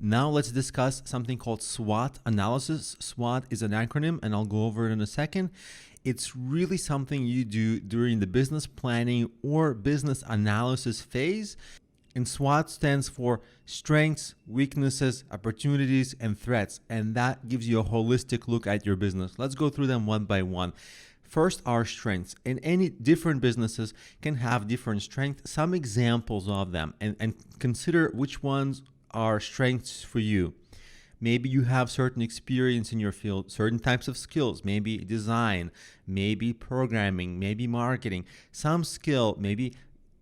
Now let's discuss something called SWOT analysis. SWOT is an acronym, and I'll go over it in a second. It's really something you do during the business planning or business analysis phase. And SWOT stands for strengths, weaknesses, opportunities, and threats. And that gives you a holistic look at your business. Let's go through them one by one. First, our strengths. And any different businesses can have different strengths. Some examples of them, and consider which ones are strengths for you. Maybe you have certain experience in your field, certain types of skills, maybe design, maybe programming, maybe marketing, some skill, maybe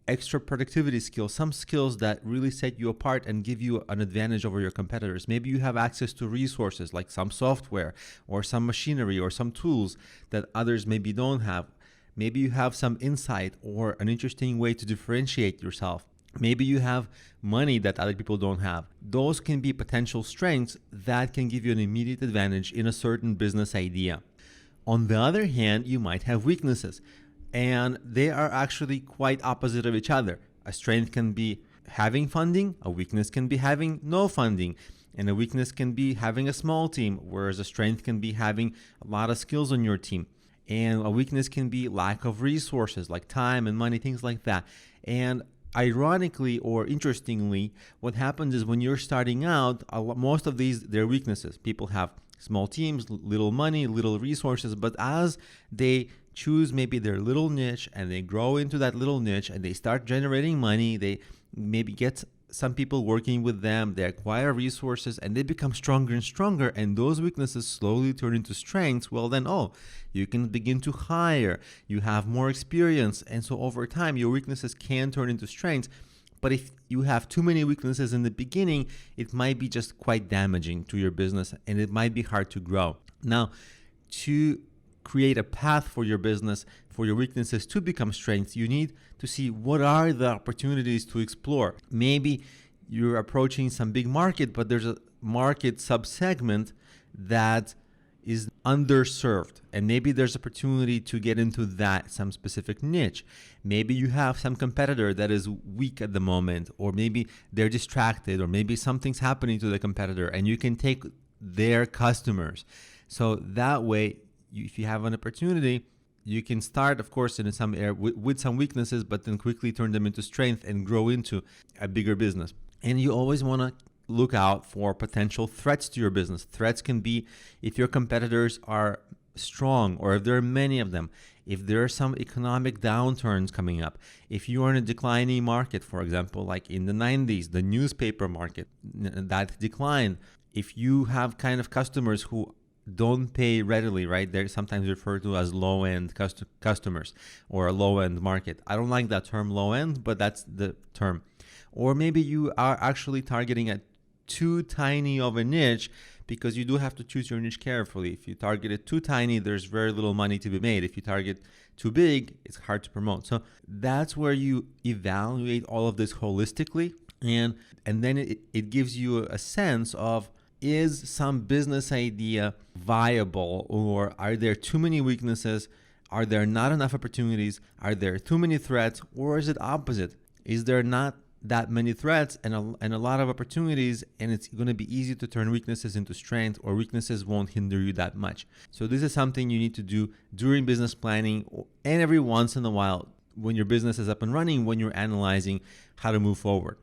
extra productivity skills, some skills that really set you apart and give you an advantage over your competitors. Maybe you have access to resources like some software or some machinery or some tools that others maybe don't have. Maybe you have some insight or an interesting way to differentiate yourself. Maybe you have money that other people don't have. Those can be potential strengths that can give you an immediate advantage in a certain business idea. On the other hand, you might have weaknesses, and they are actually quite opposite of each other. A strength can be having funding, a weakness can be having no funding, and a weakness can be having a small team, whereas a strength can be having a lot of skills on your team. And a weakness can be lack of resources like time and money, things like that. And ironically or interestingly, what happens is when you're starting out, most of these, they're weaknesses. People have small teams, little money, little resources, but as they choose maybe their little niche and they grow into that little niche and they start generating money, they maybe get some people working with them, they acquire resources and they become stronger and stronger, and those weaknesses slowly turn into strengths. Well then, you can begin to hire, you have more experience, and so over time your weaknesses can turn into strengths. But if you have too many weaknesses in the beginning, it might be just quite damaging to your business and it might be hard to grow. Now, to create a path for your business, for your weaknesses to become strengths, you need to see what are the opportunities to explore. Maybe you're approaching some big market, but there's a market subsegment that is underserved, and maybe there's opportunity to get into that, some specific niche. Maybe you have some competitor that is weak at the moment, or maybe they're distracted, or maybe something's happening to the competitor and you can take their customers. So that way, if you have an opportunity, you can start, of course, in some area with some weaknesses, but then quickly turn them into strength and grow into a bigger business. And you always want to look out for potential threats to your business. Threats can be if your competitors are strong, or if there are many of them, if there are some economic downturns coming up, if you are in a declining market, for example, like in the 90s, the newspaper market that declined, if you have kind of customers who don't pay readily, right? They're sometimes referred to as low-end customers or a low-end market. I don't like that term low-end, but that's the term. Or maybe you are actually targeting a too tiny of a niche, because you do have to choose your niche carefully. If you target it too tiny, there's very little money to be made. If you target too big, it's hard to promote. So that's where you evaluate all of this holistically, and then it gives you a sense of, is some business idea viable, or are there too many weaknesses? Are there not enough opportunities? Are there too many threats? Or is it opposite? Is there not that many threats and a lot of opportunities, and it's going to be easy to turn weaknesses into strength, or weaknesses won't hinder you that much? So this is something you need to do during business planning, and every once in a while when your business is up and running, when you're analyzing how to move forward.